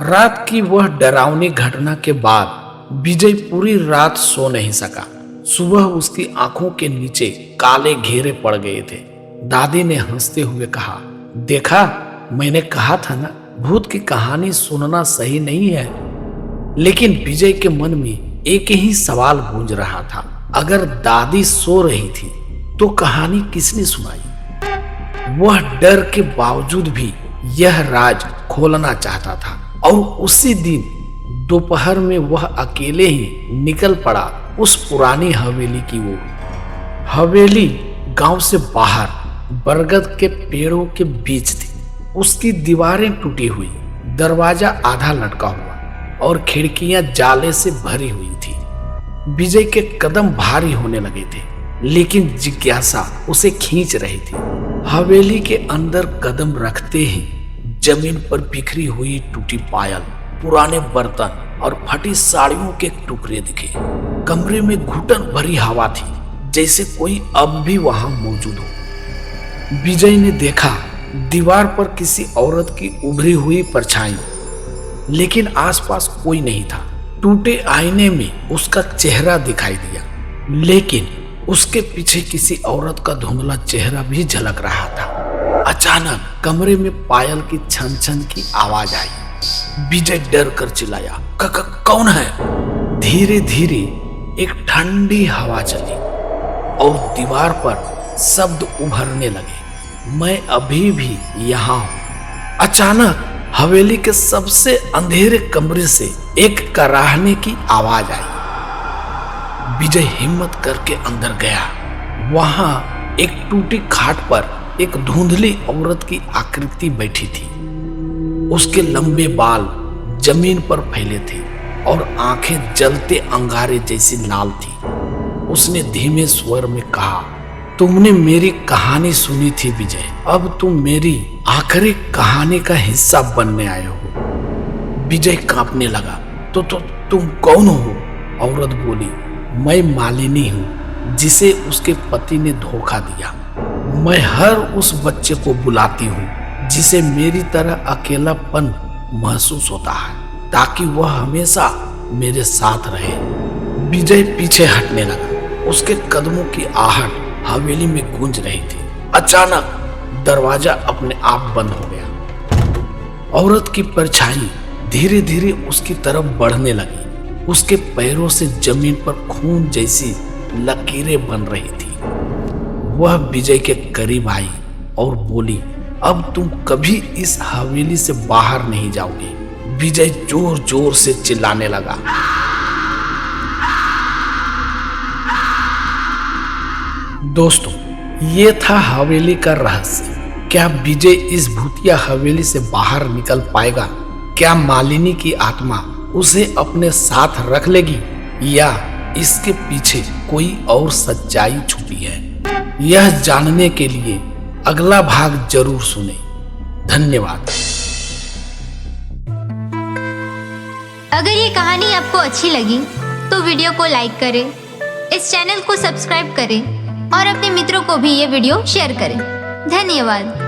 रात की वह डरावनी घटना के बाद विजय पूरी रात सो नहीं सका। सुबह उसकी आंखों के नीचे काले घेरे पड़ गए थे। दादी ने हंसते हुए कहा, देखा, मैंने कहा था ना, भूत की कहानी सुनना सही नहीं है। लेकिन विजय के मन में एक ही सवाल गूंज रहा था, अगर दादी सो रही थी तो कहानी किसने सुनाई? वह डर के बावजूद भी यह राज खोलना चाहता था और उसी दिन दोपहर में वह अकेले ही निकल पड़ा उस पुरानी हवेली की ओर। हवेली गांव से बाहर बरगद के पेड़ों के बीच थी। उसकी दीवारें टूटी हुई, दरवाजा आधा लटका हुआ और खिड़कियां जाले से भरी हुई थी। विजय के कदम भारी होने लगे थे, लेकिन जिज्ञासा उसे खींच रही थी। हवेली के अंदर कदम रखते ही जमीन पर बिखरी हुई टूटी पायल, पुराने बर्तन और फटी साड़ियों के टुकड़े दिखे। कमरे में घुटन भरी हवा थी, जैसे कोई अब भी वहां मौजूद हो। विजय ने देखा दीवार पर किसी औरत की उभरी हुई परछाई, लेकिन आसपास कोई नहीं था। टूटे आईने में उसका चेहरा दिखाई दिया, लेकिन उसके पीछे किसी औरत का धुंधला चेहरा भी झलक रहा था। अचानक कमरे में पायल की छन छन की आवाज आई। विजय डर कर चिल्लाया, कौन है? धीरे धीरे एक ठंडी हवा चली और दीवार पर शब्द उभरने लगे, मैं अभी भी यहाँ हूं। अचानक हवेली के सबसे अंधेरे कमरे से एक कराहने की आवाज आई। विजय हिम्मत करके अंदर गया। वहां एक टूटी खाट पर एक धुंधली औरत की आकृति बैठी थी। उसके लंबे बाल जमीन पर फैले थे और आंखें जलते अंगारे जैसी लाल थी। उसने धीमे स्वर में कहा, तुमने मेरी कहानी सुनी थी विजय, अब तुम मेरी आखिरी कहानी का हिस्सा बनने आए हो। विजय कांपने लगा। तो तुम कौन हो? औरत बोली, मैं मालिनी हूं, जिसे उसके पति ने धोखा दिया। मैं हर उस बच्चे को बुलाती हूँ जिसे मेरी तरह अकेलापन महसूस होता है, ताकि वह हमेशा मेरे साथ रहे। विजय पीछे हटने लगा। उसके कदमों की आहट हवेली में गूंज रही थी। अचानक दरवाजा अपने आप बंद हो गया। औरत की परछाई धीरे धीरे उसकी तरफ बढ़ने लगी। उसके पैरों से जमीन पर खून जैसी लकीरें बन रही थी। वह विजय के करीब आई और बोली, अब तुम कभी इस हवेली से बाहर नहीं जाओगे। विजय जोर जोर से चिल्लाने लगा। दोस्तों, ये था हवेली का रहस्य। क्या विजय इस भूतिया हवेली से बाहर निकल पाएगा? क्या मालिनी की आत्मा उसे अपने साथ रख लेगी, या इसके पीछे कोई और सच्चाई छुपी है? यह जानने के लिए अगला भाग जरूर सुने। धन्यवाद। अगर ये कहानी आपको अच्छी लगी तो वीडियो को लाइक करें, इस चैनल को सब्सक्राइब करें और अपने मित्रों को भी ये वीडियो शेयर करें। धन्यवाद।